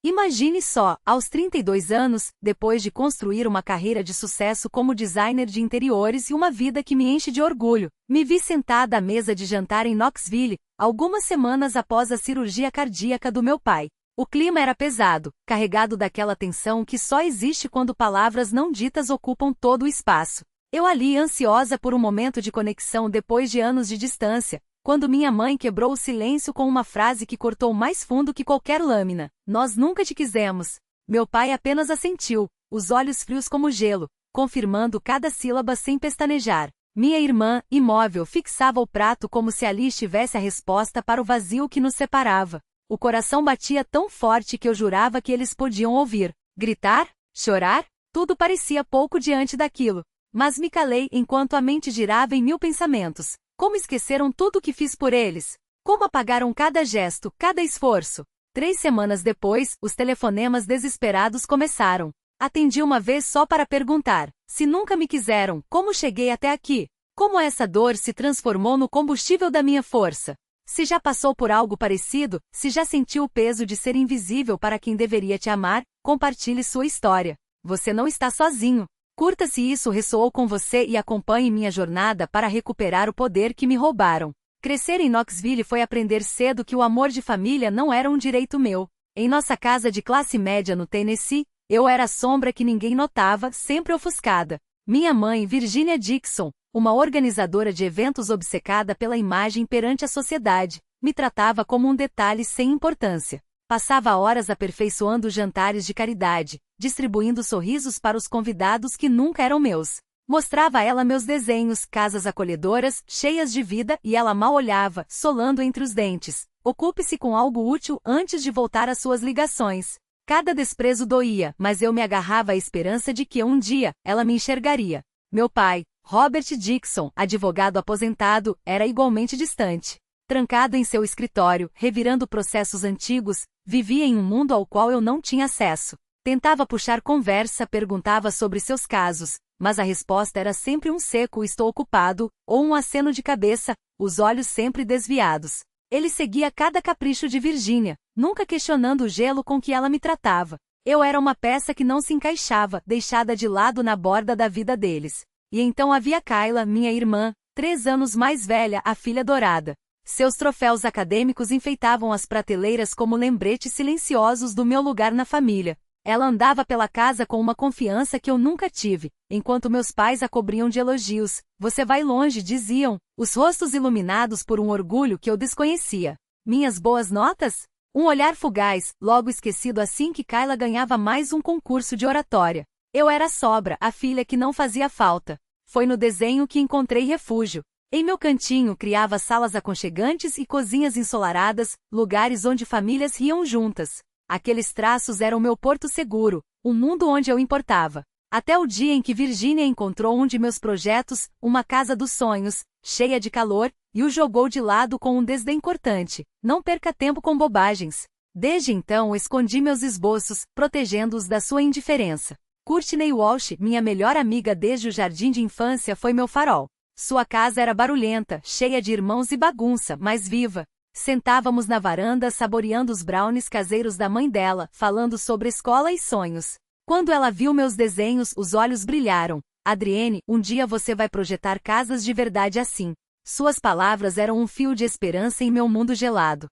Imagine só, aos 32 anos, depois de construir uma carreira de sucesso como designer de interiores e uma vida que me enche de orgulho, me vi sentada à mesa de jantar em Knoxville, algumas semanas após a cirurgia cardíaca do meu pai. O clima era pesado, carregado daquela tensão que só existe quando palavras não ditas ocupam todo o espaço. Eu ali ansiosa por um momento de conexão depois de anos de distância, quando minha mãe quebrou o silêncio com uma frase que cortou mais fundo que qualquer lâmina. Nós nunca te quisemos. Meu pai apenas assentiu, os olhos frios como gelo, confirmando cada sílaba sem pestanejar. Minha irmã, imóvel, fixava o prato como se ali estivesse a resposta para o vazio que nos separava. O coração batia tão forte que eu jurava que eles podiam ouvir. Gritar? Chorar? Tudo parecia pouco diante daquilo. Mas me calei enquanto a mente girava em mil pensamentos. Como esqueceram tudo o que fiz por eles? Como apagaram cada gesto, cada esforço? 3 semanas depois, os telefonemas desesperados começaram. Atendi uma vez só para perguntar: se nunca me quiseram, como cheguei até aqui? Como essa dor se transformou no combustível da minha força? Se já passou por algo parecido, se já sentiu o peso de ser invisível para quem deveria te amar, compartilhe sua história. Você não está sozinho. Curta se isso ressoou com você e acompanhe minha jornada para recuperar o poder que me roubaram. Crescer em Knoxville foi aprender cedo que o amor de família não era um direito meu. Em nossa casa de classe média no Tennessee, eu era a sombra que ninguém notava, sempre ofuscada. Minha mãe, Virginia Dixon, uma organizadora de eventos obcecada pela imagem perante a sociedade, me tratava como um detalhe sem importância. Passava horas aperfeiçoando jantares de caridade, distribuindo sorrisos para os convidados que nunca eram meus. Mostrava a ela meus desenhos, casas acolhedoras, cheias de vida, e ela mal olhava, solando entre os dentes. Ocupe-se com algo útil antes de voltar às suas ligações. Cada desprezo doía, mas eu me agarrava à esperança de que um dia, ela me enxergaria. Meu pai, Robert Dixon, advogado aposentado, era igualmente distante. Trancado em seu escritório, revirando processos antigos, vivia em um mundo ao qual eu não tinha acesso. Tentava puxar conversa, perguntava sobre seus casos, mas a resposta era sempre um seco "estou ocupado", ou um aceno de cabeça, os olhos sempre desviados. Ele seguia cada capricho de Virginia, nunca questionando o gelo com que ela me tratava. Eu era uma peça que não se encaixava, deixada de lado na borda da vida deles. E então havia Kyla, minha irmã, 3 anos mais velha, a filha dourada. Seus troféus acadêmicos enfeitavam as prateleiras como lembretes silenciosos do meu lugar na família. Ela andava pela casa com uma confiança que eu nunca tive, enquanto meus pais a cobriam de elogios. Você vai longe, diziam, os rostos iluminados por um orgulho que eu desconhecia. Minhas boas notas? Um olhar fugaz, logo esquecido assim que Kyla ganhava mais um concurso de oratória. Eu era a sobra, a filha que não fazia falta. Foi no desenho que encontrei refúgio. Em meu cantinho criava salas aconchegantes e cozinhas ensolaradas, lugares onde famílias riam juntas. Aqueles traços eram meu porto seguro, um mundo onde eu importava. Até o dia em que Virginia encontrou um de meus projetos, uma casa dos sonhos, cheia de calor, e o jogou de lado com um desdém cortante. Não perca tempo com bobagens. Desde então escondi meus esboços, protegendo-os da sua indiferença. Courtney Walsh, minha melhor amiga desde o jardim de infância, foi meu farol. Sua casa era barulhenta, cheia de irmãos e bagunça, mas viva. Sentávamos na varanda saboreando os brownies caseiros da mãe dela, falando sobre escola e sonhos. Quando ela viu meus desenhos, os olhos brilharam. Adrienne, um dia você vai projetar casas de verdade assim. Suas palavras eram um fio de esperança em meu mundo gelado.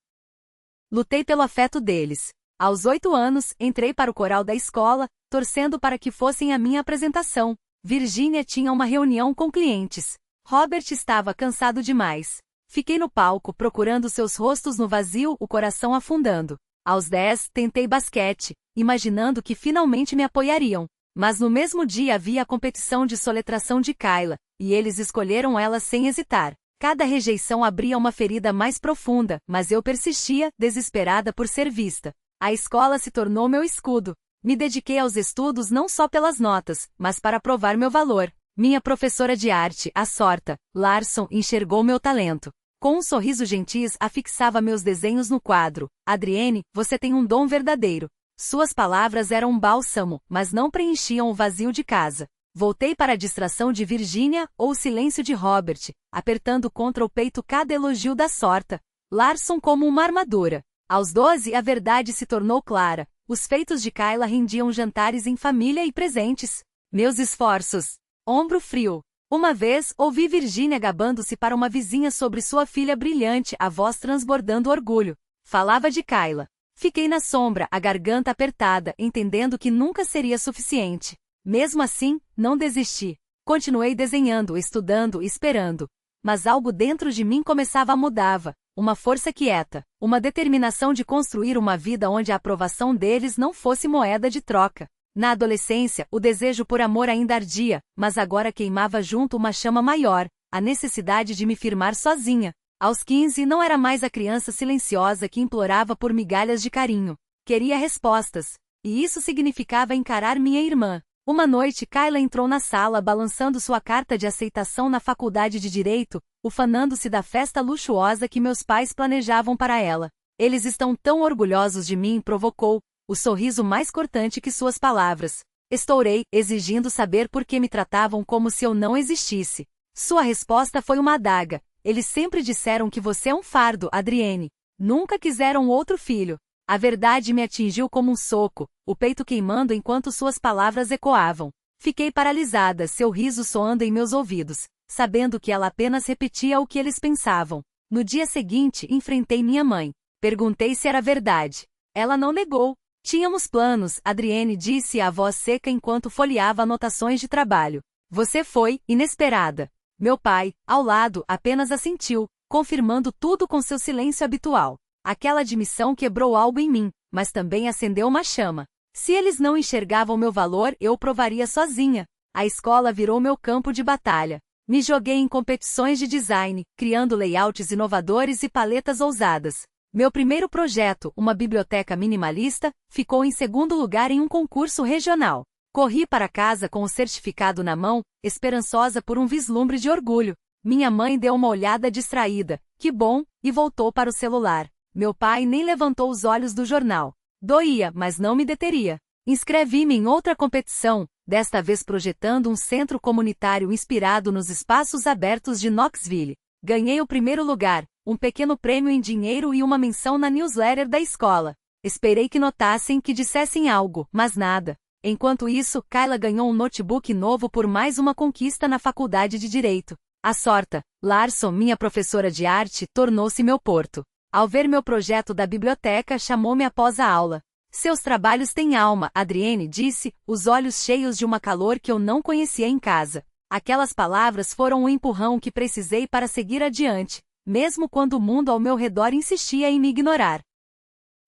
Lutei pelo afeto deles. Aos 8 anos, entrei para o coral da escola, torcendo para que fossem a minha apresentação. Virginia tinha uma reunião com clientes. Robert estava cansado demais. Fiquei no palco procurando seus rostos no vazio, o coração afundando. Aos 10, tentei basquete, imaginando que finalmente me apoiariam. Mas no mesmo dia havia a competição de soletração de Kyla, e eles escolheram ela sem hesitar. Cada rejeição abria uma ferida mais profunda, mas eu persistia, desesperada por ser vista. A escola se tornou meu escudo. Me dediquei aos estudos não só pelas notas, mas para provar meu valor. Minha professora de arte, a Sorta, Larson, enxergou meu talento. Com um sorriso gentil, afixava meus desenhos no quadro. Adrienne, você tem um dom verdadeiro. Suas palavras eram um bálsamo, mas não preenchiam o vazio de casa. Voltei para a distração de Virginia ou o silêncio de Robert, apertando contra o peito cada elogio da Sorta. Larson como uma armadura. Aos 12 a verdade se tornou clara. Os feitos de Kayla rendiam jantares em família e presentes. Meus esforços. Ombro frio. Uma vez, ouvi Virginia gabando-se para uma vizinha sobre sua filha brilhante, a voz transbordando orgulho. Falava de Kayla. Fiquei na sombra, a garganta apertada, entendendo que nunca seria suficiente. Mesmo assim, não desisti. Continuei desenhando, estudando, esperando. Mas algo dentro de mim começava a mudar. Uma força quieta, uma determinação de construir uma vida onde a aprovação deles não fosse moeda de troca. Na adolescência, o desejo por amor ainda ardia, mas agora queimava junto uma chama maior, a necessidade de me firmar sozinha. Aos 15 não era mais a criança silenciosa que implorava por migalhas de carinho. Queria respostas. E isso significava encarar minha irmã. Uma noite Kayla entrou na sala balançando sua carta de aceitação na faculdade de Direito, ufanando-se da festa luxuosa que meus pais planejavam para ela. Eles estão tão orgulhosos de mim, provocou, o sorriso mais cortante que suas palavras. Estourei, exigindo saber por que me tratavam como se eu não existisse. Sua resposta foi uma adaga. Eles sempre disseram que você é um fardo, Adrienne. Nunca quiseram outro filho. A verdade me atingiu como um soco, o peito queimando enquanto suas palavras ecoavam. Fiquei paralisada, seu riso soando em meus ouvidos, sabendo que ela apenas repetia o que eles pensavam. No dia seguinte, enfrentei minha mãe. Perguntei se era verdade. Ela não negou. Tínhamos planos, Adrienne disse a voz seca enquanto folheava anotações de trabalho. Você foi inesperada. Meu pai, ao lado, apenas assentiu, confirmando tudo com seu silêncio habitual. Aquela admissão quebrou algo em mim, mas também acendeu uma chama. Se eles não enxergavam meu valor, eu provaria sozinha. A escola virou meu campo de batalha. Me joguei em competições de design, criando layouts inovadores e paletas ousadas. Meu primeiro projeto, uma biblioteca minimalista, ficou em segundo lugar em um concurso regional. Corri para casa com o certificado na mão, esperançosa por um vislumbre de orgulho. Minha mãe deu uma olhada distraída, que bom, e voltou para o celular. Meu pai nem levantou os olhos do jornal. Doía, mas não me deteria. Inscrevi-me em outra competição, desta vez projetando um centro comunitário inspirado nos espaços abertos de Knoxville. Ganhei o primeiro lugar, um pequeno prêmio em dinheiro e uma menção na newsletter da escola. Esperei que notassem, que dissessem algo, mas nada. Enquanto isso, Kayla ganhou um notebook novo por mais uma conquista na faculdade de Direito. A Sorta, Larson, minha professora de arte, tornou-se meu porto. Ao ver meu projeto da biblioteca, chamou-me após a aula. Seus trabalhos têm alma, Adrienne disse, os olhos cheios de uma calor que eu não conhecia em casa. Aquelas palavras foram o empurrão que precisei para seguir adiante, mesmo quando o mundo ao meu redor insistia em me ignorar.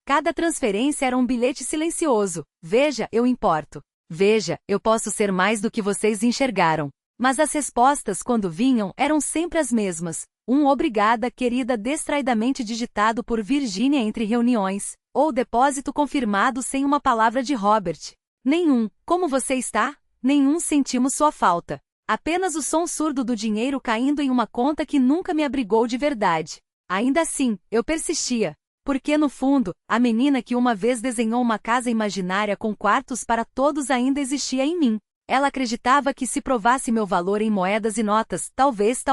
Cada transferência era um bilhete silencioso. Veja, eu importo. Veja, eu posso ser mais do que vocês enxergaram. Mas as respostas, quando vinham, eram sempre as mesmas. Um obrigada, querida, distraidamente digitado por Virginia entre reuniões, ou depósito confirmado sem uma palavra de Robert. Nenhum, como você está? Nenhum, sentimos sua falta. Apenas o som surdo do dinheiro caindo em uma conta que nunca me abrigou de verdade. Ainda assim, eu persistia. Porque no fundo, a menina que uma vez desenhou uma casa imaginária com quartos para todos ainda existia em mim. Ela acreditava que se provasse meu valor em moedas e notas, talvez,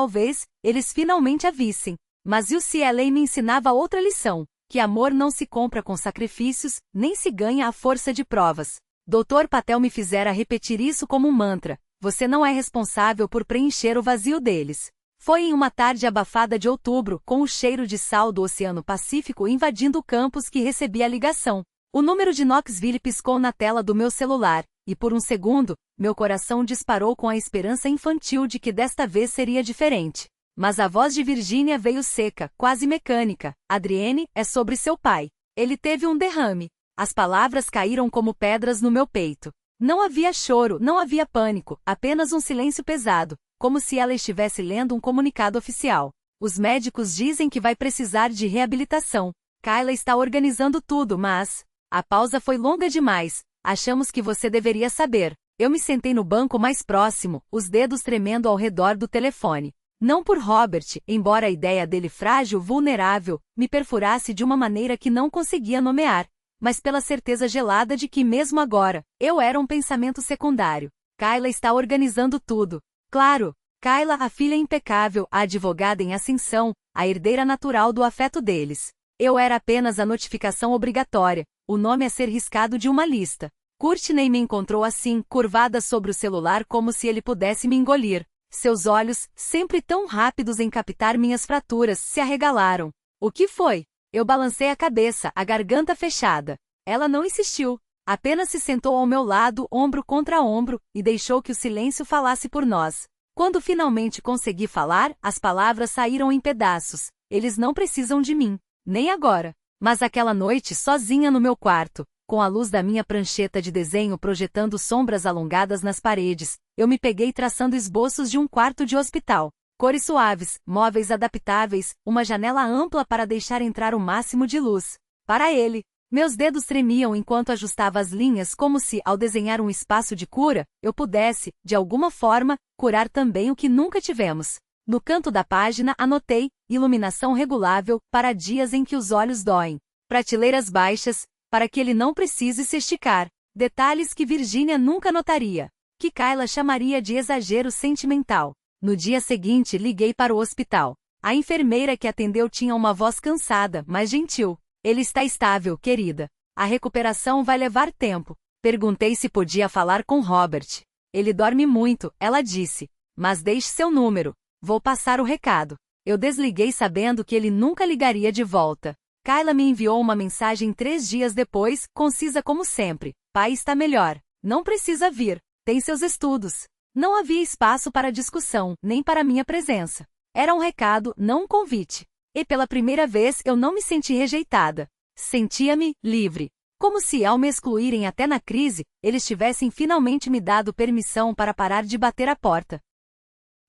eles finalmente a vissem. Mas UCLA me ensinava outra lição, que amor não se compra com sacrifícios, nem se ganha à força de provas. Dr. Patel me fizera repetir isso como um mantra. Você não é responsável por preencher o vazio deles. Foi em uma tarde abafada de outubro, com o cheiro de sal do Oceano Pacífico invadindo o campus, que recebi a ligação. O número de Knoxville piscou na tela do meu celular, e por um segundo, meu coração disparou com a esperança infantil de que desta vez seria diferente. Mas a voz de Virginia veio seca, quase mecânica. Adrienne, é sobre seu pai. Ele teve um derrame. As palavras caíram como pedras no meu peito. Não havia choro, não havia pânico, apenas um silêncio pesado, como se ela estivesse lendo um comunicado oficial. Os médicos dizem que vai precisar de reabilitação. Kayla está organizando tudo, mas... A pausa foi longa demais. Achamos que você deveria saber. Eu me sentei no banco mais próximo, os dedos tremendo ao redor do telefone. Não por Robert, embora a ideia dele frágil, vulnerável, me perfurasse de uma maneira que não conseguia nomear, mas pela certeza gelada de que mesmo agora, eu era um pensamento secundário. Kayla está organizando tudo. Claro, Kayla, a filha impecável, a advogada em ascensão, a herdeira natural do afeto deles. Eu era apenas a notificação obrigatória, o nome a ser riscado de uma lista. Courtney me encontrou assim, curvada sobre o celular como se ele pudesse me engolir. Seus olhos, sempre tão rápidos em captar minhas fraturas, se arregalaram. O que foi? Eu balancei a cabeça, a garganta fechada. Ela não insistiu. Apenas se sentou ao meu lado, ombro contra ombro, e deixou que o silêncio falasse por nós. Quando finalmente consegui falar, as palavras saíram em pedaços. Eles não precisam de mim. Nem agora. Mas aquela noite, sozinha no meu quarto, com a luz da minha prancheta de desenho projetando sombras alongadas nas paredes, eu me peguei traçando esboços de um quarto de hospital. Cores suaves, móveis adaptáveis, uma janela ampla para deixar entrar o máximo de luz. Para ele. Meus dedos tremiam enquanto ajustava as linhas como se, ao desenhar um espaço de cura, eu pudesse, de alguma forma, curar também o que nunca tivemos. No canto da página anotei, iluminação regulável, para dias em que os olhos doem. Prateleiras baixas, para que ele não precise se esticar. Detalhes que Virginia nunca notaria. Que Kayla chamaria de exagero sentimental. No dia seguinte liguei para o hospital. A enfermeira que atendeu tinha uma voz cansada, mas gentil. Ele está estável, querida. A recuperação vai levar tempo. Perguntei se podia falar com Robert. Ele dorme muito, ela disse. Mas deixe seu número. Vou passar o recado. Eu desliguei sabendo que ele nunca ligaria de volta. Kayla me enviou uma mensagem 3 dias depois, concisa como sempre. Pai está melhor. Não precisa vir. Tem seus estudos. Não havia espaço para discussão, nem para minha presença. Era um recado, não um convite. E pela primeira vez eu não me senti rejeitada. Sentia-me livre. Como se, ao me excluírem até na crise, eles tivessem finalmente me dado permissão para parar de bater a porta.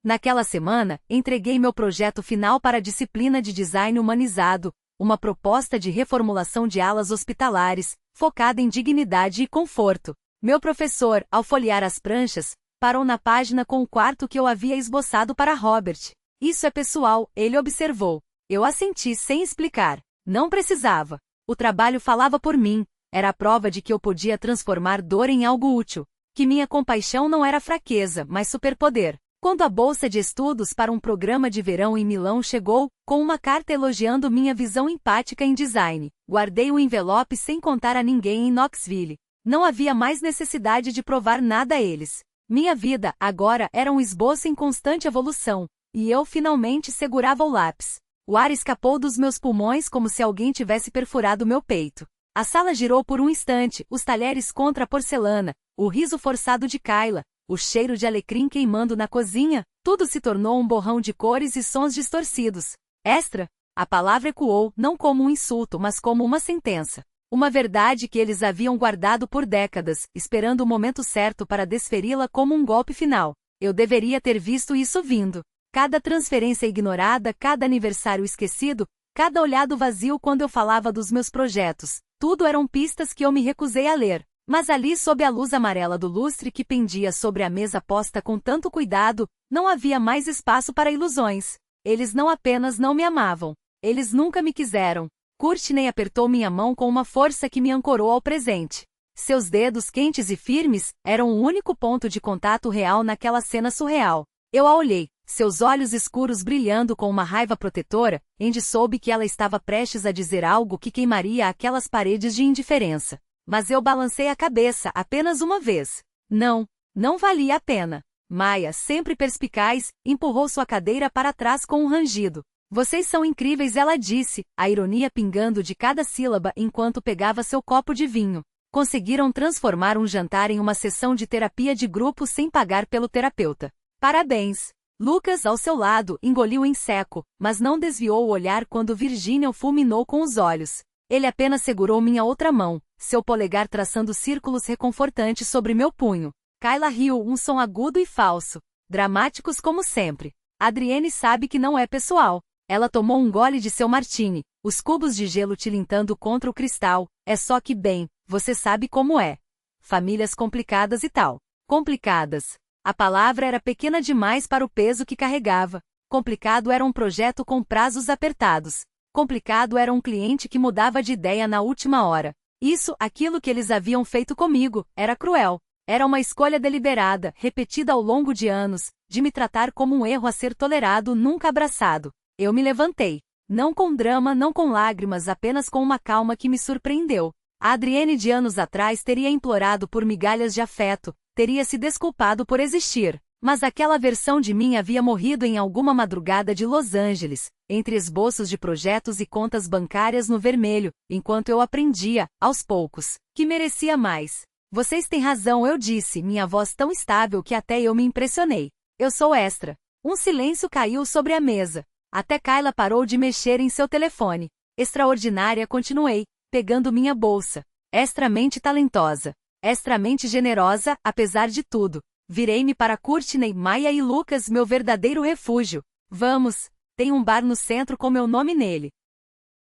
Naquela semana, entreguei meu projeto final para a disciplina de Design Humanizado, uma proposta de reformulação de alas hospitalares, focada em dignidade e conforto. Meu professor, ao folhear as pranchas, parou na página com o quarto que eu havia esboçado para Robert. Isso é pessoal, ele observou. Eu assenti sem explicar. Não precisava. O trabalho falava por mim. Era a prova de que eu podia transformar dor em algo útil. Que minha compaixão não era fraqueza, mas superpoder. Quando a bolsa de estudos para um programa de verão em Milão chegou, com uma carta elogiando minha visão empática em design, guardei o envelope sem contar a ninguém em Knoxville. Não havia mais necessidade de provar nada a eles. Minha vida, agora, era um esboço em constante evolução. E eu finalmente segurava o lápis. O ar escapou dos meus pulmões como se alguém tivesse perfurado meu peito. A sala girou por um instante, os talheres contra a porcelana, o riso forçado de Kayla, o cheiro de alecrim queimando na cozinha, tudo se tornou um borrão de cores e sons distorcidos. Extra! A palavra ecoou, não como um insulto, mas como uma sentença. Uma verdade que eles haviam guardado por décadas, esperando o momento certo para desferi-la como um golpe final. Eu deveria ter visto isso vindo. Cada transferência ignorada, cada aniversário esquecido, cada olhado vazio quando eu falava dos meus projetos, tudo eram pistas que eu me recusei a ler. Mas ali sob a luz amarela do lustre que pendia sobre a mesa posta com tanto cuidado, não havia mais espaço para ilusões. Eles não apenas não me amavam. Eles nunca me quiseram. Courtney apertou minha mão com uma força que me ancorou ao presente. Seus dedos quentes e firmes eram o único ponto de contato real naquela cena surreal. Eu a olhei. Seus olhos escuros brilhando com uma raiva protetora, Andy soube que ela estava prestes a dizer algo que queimaria aquelas paredes de indiferença. Mas eu balancei a cabeça apenas uma vez. Não, não valia a pena. Maya, sempre perspicaz, empurrou sua cadeira para trás com um rangido. Vocês são incríveis, ela disse, a ironia pingando de cada sílaba enquanto pegava seu copo de vinho. Conseguiram transformar um jantar em uma sessão de terapia de grupo sem pagar pelo terapeuta. Parabéns! Lucas, ao seu lado, engoliu em seco, mas não desviou o olhar quando Virginia o fulminou com os olhos. Ele apenas segurou minha outra mão, seu polegar traçando círculos reconfortantes sobre meu punho. Kayla riu, um som agudo e falso. Dramáticos como sempre. Adrienne sabe que não é pessoal. Ela tomou um gole de seu martini, os cubos de gelo tilintando contra o cristal. É só que bem, você sabe como é. Famílias complicadas e tal. Complicadas. A palavra era pequena demais para o peso que carregava. Complicado era um projeto com prazos apertados. Complicado era um cliente que mudava de ideia na última hora. Isso, aquilo que eles haviam feito comigo, era cruel. Era uma escolha deliberada, repetida ao longo de anos, de me tratar como um erro a ser tolerado, nunca abraçado. Eu me levantei. Não com drama, não com lágrimas, apenas com uma calma que me surpreendeu. A Adriene de anos atrás teria implorado por migalhas de afeto, teria se desculpado por existir. Mas aquela versão de mim havia morrido em alguma madrugada de Los Angeles, entre esboços de projetos e contas bancárias no vermelho, enquanto eu aprendia, aos poucos, que merecia mais. Vocês têm razão, eu disse, minha voz tão estável que até eu me impressionei. Eu sou extra. Um silêncio caiu sobre a mesa. Até Kayla parou de mexer em seu telefone. Extraordinária, continuei, pegando minha bolsa. Extramente talentosa. Extramente generosa, apesar de tudo. Virei-me para Courtney, Maya e Lucas, meu verdadeiro refúgio. Vamos, tem um bar no centro com meu nome nele.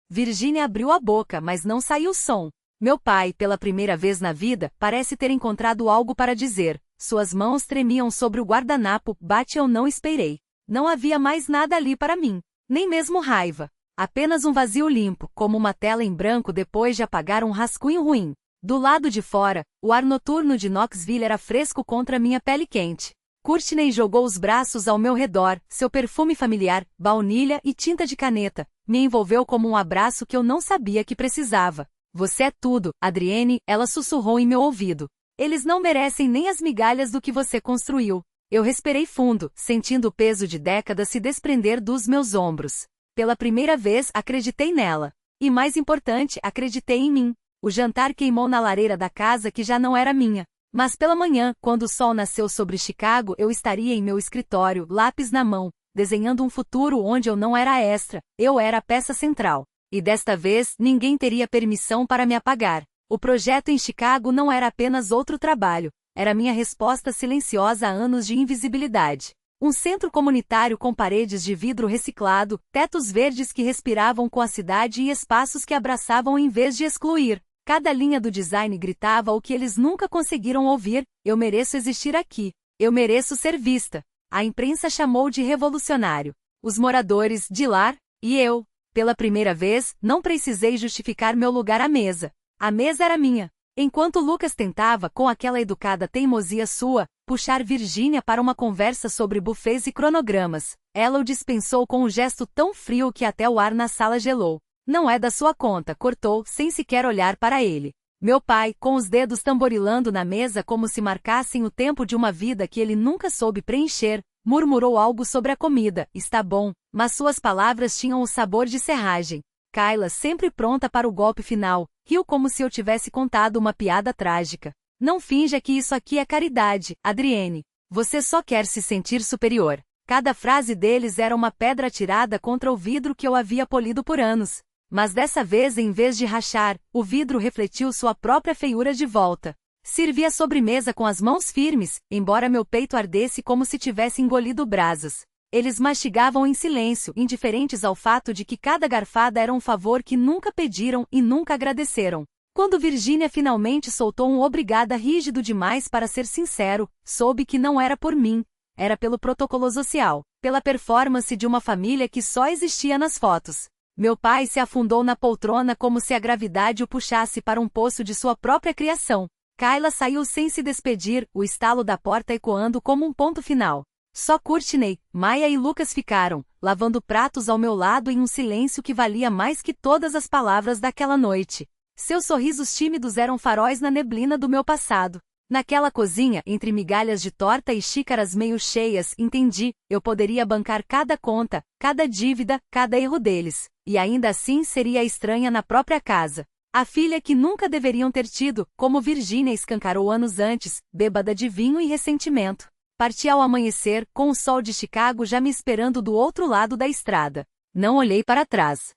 Virginia abriu a boca, mas não saiu som. Meu pai, pela primeira vez na vida, parece ter encontrado algo para dizer. Suas mãos tremiam sobre o guardanapo, eu não esperei. Não havia mais nada ali para mim. Nem mesmo raiva. Apenas um vazio limpo, como uma tela em branco depois de apagar um rascunho ruim. Do lado de fora, o ar noturno de Knoxville era fresco contra minha pele quente. Courtney jogou os braços ao meu redor, seu perfume familiar, baunilha e tinta de caneta, me envolveu como um abraço que eu não sabia que precisava. Você é tudo, Adriene, ela sussurrou em meu ouvido. Eles não merecem nem as migalhas do que você construiu. Eu respirei fundo, sentindo o peso de décadas se desprender dos meus ombros. Pela primeira vez, acreditei nela. E mais importante, acreditei em mim. O jantar queimou na lareira da casa que já não era minha. Mas pela manhã, quando o sol nasceu sobre Chicago, eu estaria em meu escritório, lápis na mão, desenhando um futuro onde eu não era extra, eu era a peça central. E desta vez, ninguém teria permissão para me apagar. O projeto em Chicago não era apenas outro trabalho, era minha resposta silenciosa a anos de invisibilidade. Um centro comunitário com paredes de vidro reciclado, tetos verdes que respiravam com a cidade e espaços que abraçavam em vez de excluir. Cada linha do design gritava o que eles nunca conseguiram ouvir: eu mereço existir aqui. Eu mereço ser vista. A imprensa chamou de revolucionário. Os moradores, de lar, e eu. Pela primeira vez, não precisei justificar meu lugar à mesa. A mesa era minha. Enquanto Lucas tentava, com aquela educada teimosia sua, puxar Virginia para uma conversa sobre buffets e cronogramas, ela o dispensou com um gesto tão frio que até o ar na sala gelou. Não é da sua conta, cortou, sem sequer olhar para ele. Meu pai, com os dedos tamborilando na mesa como se marcassem o tempo de uma vida que ele nunca soube preencher, murmurou algo sobre a comida. Está bom, mas suas palavras tinham o sabor de serragem. Kayla, sempre pronta para o golpe final, riu como se eu tivesse contado uma piada trágica. Não finja que isso aqui é caridade, Adriene. Você só quer se sentir superior. Cada frase deles era uma pedra atirada contra o vidro que eu havia polido por anos. Mas dessa vez, em vez de rachar, o vidro refletiu sua própria feiura de volta. Servi a sobremesa com as mãos firmes, embora meu peito ardesse como se tivesse engolido brasas. Eles mastigavam em silêncio, indiferentes ao fato de que cada garfada era um favor que nunca pediram e nunca agradeceram. Quando Virginia finalmente soltou um obrigada rígido demais para ser sincero, soube que não era por mim, era pelo protocolo social, pela performance de uma família que só existia nas fotos. Meu pai se afundou na poltrona como se a gravidade o puxasse para um poço de sua própria criação. Kayla saiu sem se despedir, o estalo da porta ecoando como um ponto final. Só Courtney, Maya e Lucas ficaram, lavando pratos ao meu lado em um silêncio que valia mais que todas as palavras daquela noite. Seus sorrisos tímidos eram faróis na neblina do meu passado. Naquela cozinha, entre migalhas de torta e xícaras meio cheias, entendi, eu poderia bancar cada conta, cada dívida, cada erro deles. E ainda assim seria estranha na própria casa. A filha que nunca deveriam ter tido, como Virginia escancarou anos antes, bêbada de vinho e ressentimento. Parti ao amanhecer, com o sol de Chicago já me esperando do outro lado da estrada. Não olhei para trás.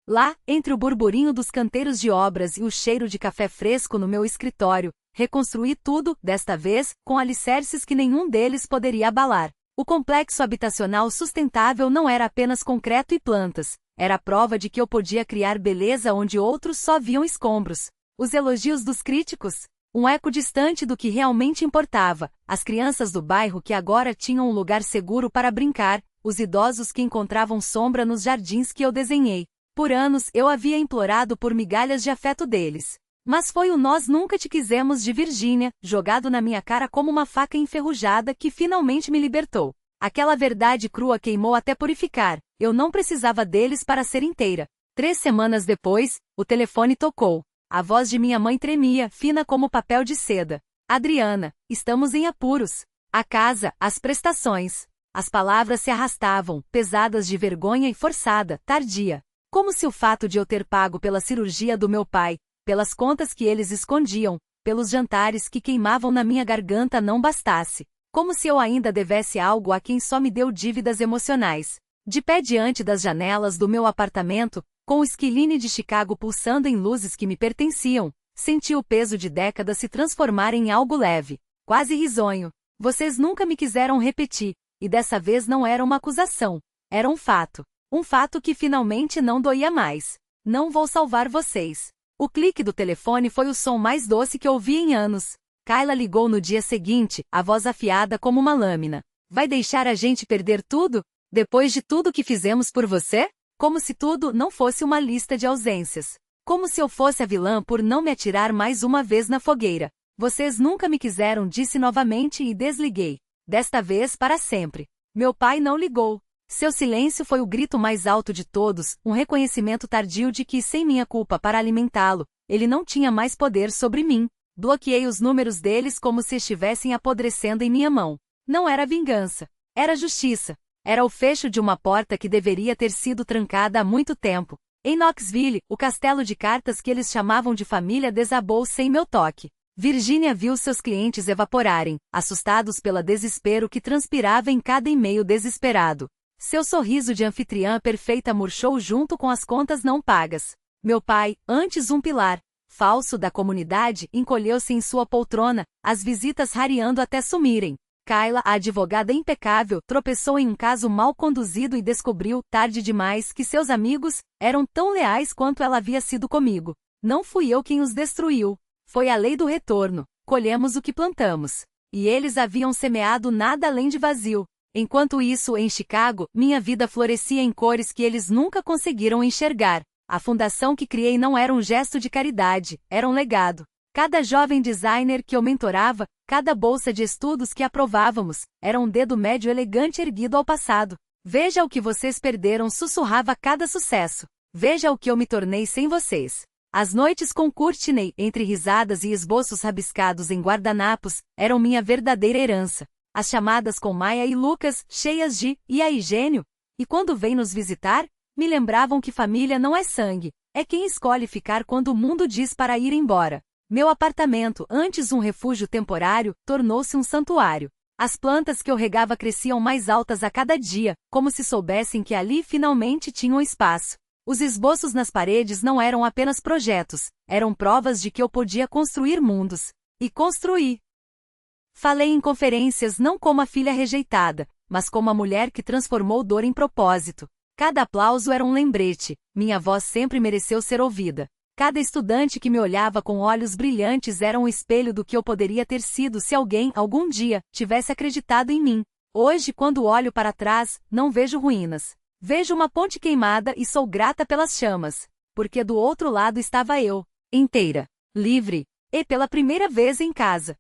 Lá, entre o burburinho dos canteiros de obras e o cheiro de café fresco no meu escritório, reconstruí tudo, desta vez, com alicerces que nenhum deles poderia abalar. O complexo habitacional sustentável não era apenas concreto e plantas, era a prova de que eu podia criar beleza onde outros só viam escombros. Os elogios dos críticos? Um eco distante do que realmente importava, as crianças do bairro que agora tinham um lugar seguro para brincar, os idosos que encontravam sombra nos jardins que eu desenhei. Por anos eu havia implorado por migalhas de afeto deles. Mas foi o "nós nunca te quisemos" de Virginia, jogado na minha cara como uma faca enferrujada que finalmente me libertou. Aquela verdade crua queimou até purificar, Eu não precisava deles para ser inteira. 3 semanas depois, o telefone tocou. A voz de minha mãe tremia, fina como papel de seda. Adriana, estamos em apuros. A casa, as prestações. As palavras se arrastavam, pesadas de vergonha e forçada, tardia. Como se o fato de eu ter pago pela cirurgia do meu pai, pelas contas que eles escondiam, pelos jantares que queimavam na minha garganta não bastasse. Como se eu ainda devesse algo a quem só me deu dívidas emocionais. De pé diante das janelas do meu apartamento, com o skyline de Chicago pulsando em luzes que me pertenciam, senti o peso de décadas se transformar em algo leve, quase risonho. Vocês nunca me quiseram repetir, e dessa vez não era uma acusação, era um fato. Um fato que finalmente não doía mais. Não vou salvar vocês. O clique do telefone foi o som mais doce que ouvi em anos. Kayla ligou no dia seguinte, a voz afiada como uma lâmina. Vai deixar a gente perder tudo? Depois de tudo que fizemos por você? Como se tudo não fosse uma lista de ausências. Como se eu fosse a vilã por não me atirar mais uma vez na fogueira. Vocês nunca me quiseram, disse novamente e desliguei. Desta vez para sempre. Meu pai não ligou. Seu silêncio foi o grito mais alto de todos, um reconhecimento tardio de que, sem minha culpa para alimentá-lo, ele não tinha mais poder sobre mim. Bloqueei os números deles como se estivessem apodrecendo em minha mão. Não era vingança. Era justiça. Era o fecho de uma porta que deveria ter sido trancada há muito tempo. Em Knoxville, o castelo de cartas que eles chamavam de família desabou sem meu toque. Virginia viu seus clientes evaporarem, assustados pelo desespero que transpirava em cada e-mail desesperado. Seu sorriso de anfitriã perfeita murchou junto com as contas não pagas. Meu pai, antes um pilar falso da comunidade, encolheu-se em sua poltrona, as visitas rareando até sumirem. Kayla, a advogada impecável, tropeçou em um caso mal conduzido e descobriu, tarde demais, que seus amigos eram tão leais quanto ela havia sido comigo. Não fui eu quem os destruiu. Foi a lei do retorno. Colhemos o que plantamos. E eles haviam semeado nada além de vazio. Enquanto isso, em Chicago, minha vida florescia em cores que eles nunca conseguiram enxergar. A fundação que criei não era um gesto de caridade, era um legado. Cada jovem designer que eu mentorava, cada bolsa de estudos que aprovávamos, era um dedo médio elegante erguido ao passado. Veja o que vocês perderam, sussurrava cada sucesso. Veja o que eu me tornei sem vocês. As noites com Courtney, entre risadas e esboços rabiscados em guardanapos, eram minha verdadeira herança. As chamadas com Maia e Lucas, cheias de "e aí, gênio?" E quando vem nos visitar, me lembravam que família não é sangue, é quem escolhe ficar quando o mundo diz para ir embora. Meu apartamento, antes um refúgio temporário, tornou-se um santuário. As plantas que eu regava cresciam mais altas a cada dia, como se soubessem que ali finalmente tinham espaço. Os esboços nas paredes não eram apenas projetos, eram provas de que eu podia construir mundos. E construí. Falei em conferências não como a filha rejeitada, mas como a mulher que transformou dor em propósito. Cada aplauso era um lembrete, minha voz sempre mereceu ser ouvida. Cada estudante que me olhava com olhos brilhantes era um espelho do que eu poderia ter sido se alguém, algum dia, tivesse acreditado em mim. Hoje, quando olho para trás, não vejo ruínas. Vejo uma ponte queimada e sou grata pelas chamas. Porque do outro lado estava eu, inteira, livre, e pela primeira vez em casa.